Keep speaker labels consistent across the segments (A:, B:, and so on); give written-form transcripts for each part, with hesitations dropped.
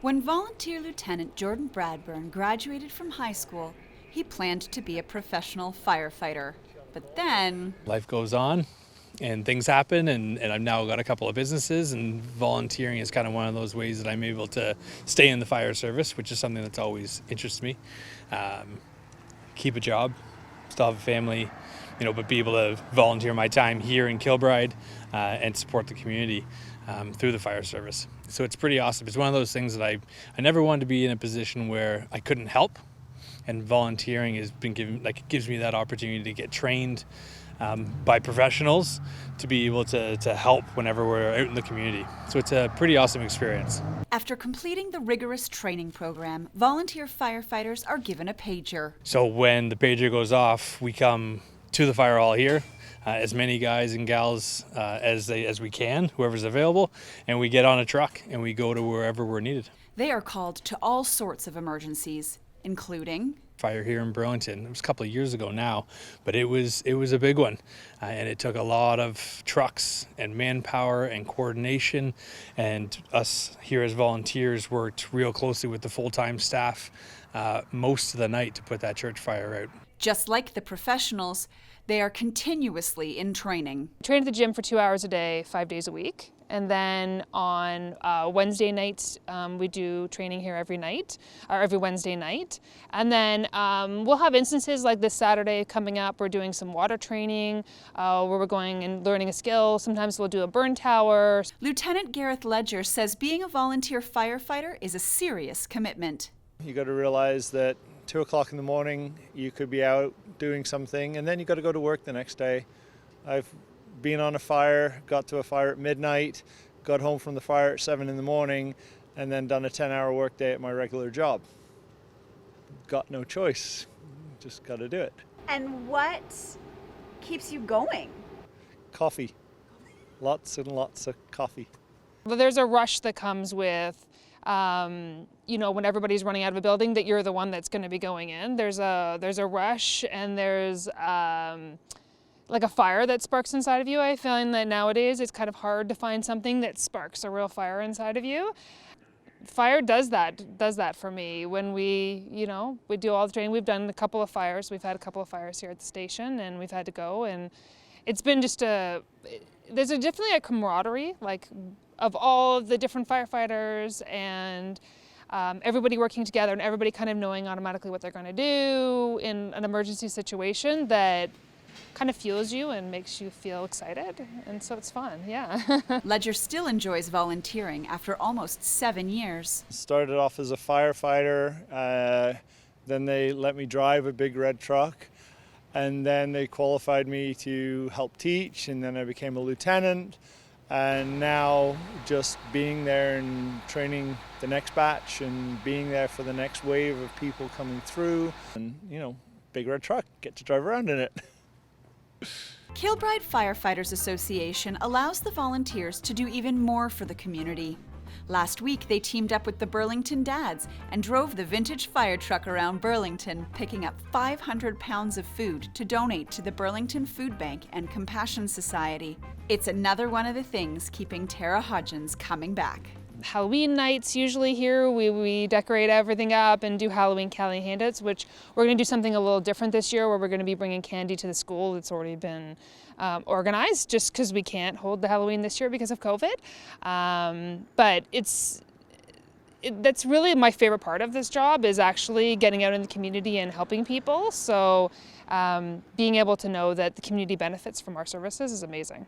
A: When Volunteer Lieutenant Jordan Bradburn graduated from high school, he planned to be a professional firefighter. But then
B: life goes on and things happen, and I've now got a couple of businesses, and volunteering is kind of one of those ways that I'm able to stay in the fire service, which is something that's always interested me. Keep a job, still have a family, but be able to volunteer my time here in Kilbride and support the community through the fire service. So it's pretty awesome. It's one of those things that I never wanted to be in a position where I couldn't help. And volunteering has been it gives me that opportunity to get trained by professionals to be able to help whenever we're out in the community. So it's a pretty awesome experience.
A: after completing the rigorous training program, volunteer firefighters are given a pager.
B: So when the pager goes off, we come to the fire hall here, as many guys and gals as we can, whoever's available, and we get on a truck and we go to wherever we're needed.
A: They are called to all sorts of emergencies, including
B: Fire here in Burlington. It was a couple of years ago now, but it was a big one, and it took a lot of trucks and manpower and coordination, and us here as volunteers worked real closely with the full-time staff most of the night to put that church fire out.
A: Just like the professionals, they are continuously in training.
C: I train at the gym for 2 hours a day, 5 days a week. And then on Wednesday nights, we do training here every night, or every Wednesday night. And then we'll have instances like this Saturday coming up. We're doing some water training, where we're going and learning a skill. Sometimes we'll do a burn tower.
A: Lieutenant Gareth Ledger says being a volunteer firefighter is a serious commitment.
D: You got to realize that 2 o'clock in the morning you could be out doing something, and then you got to go to work the next day. I've been on a fire, got to a fire at midnight, got home from the fire at 7 in the morning, and then done a 10-hour workday at my regular job. Got no choice, just got to do it.
E: And what keeps you going?
D: Coffee, lots and lots of coffee.
C: Well, there's a rush that comes with when everybody's running out of a building, that you're the one that's going to be going in. There's a rush, and there's like a fire that sparks inside of you. I find that nowadays it's kind of hard to find something that sparks a real fire inside of you. Fire does that for me. When we do all the training. We've done a couple of fires. We've had a couple of fires here at the station, and we've had to go, and it's been just there's definitely a camaraderie, like, of all of the different firefighters, and everybody working together, and everybody kind of knowing automatically what they're going to do in an emergency situation that kind of fuels you and makes you feel excited, and so it's fun, yeah.
A: Ledger still enjoys volunteering after almost 7 years.
D: Started off as a firefighter, then they let me drive a big red truck, and then they qualified me to help teach, and then I became a lieutenant. And now just being there and training the next batch and being there for the next wave of people coming through, and big red truck, get to drive around in it.
A: Kilbride Firefighters Association allows the volunteers to do even more for the community. Last week, they teamed up with the Burlington Dads and drove the vintage fire truck around Burlington, picking up 500 pounds of food to donate to the Burlington Food Bank and Compassion Society. It's another one of the things keeping Tara Hodgins coming back.
C: Halloween nights usually here, we decorate everything up and do Halloween candy handouts, which we're going to do something a little different this year, where we're going to be bringing candy to the school. It's already been organized, just because we can't hold the Halloween this year because of COVID. But that's really my favorite part of this job, is actually getting out in the community and helping people. So being able to know that the community benefits from our services is amazing.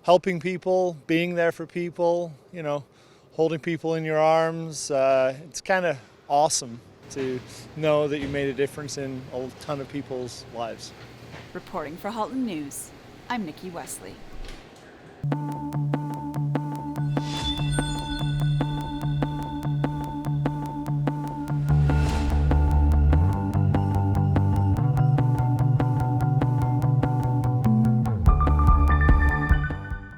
D: Helping people, being there for people, holding people in your arms. It's kind of awesome to know that you made a difference in a ton of people's lives.
A: Reporting for Halton News, I'm Nikki Wesley.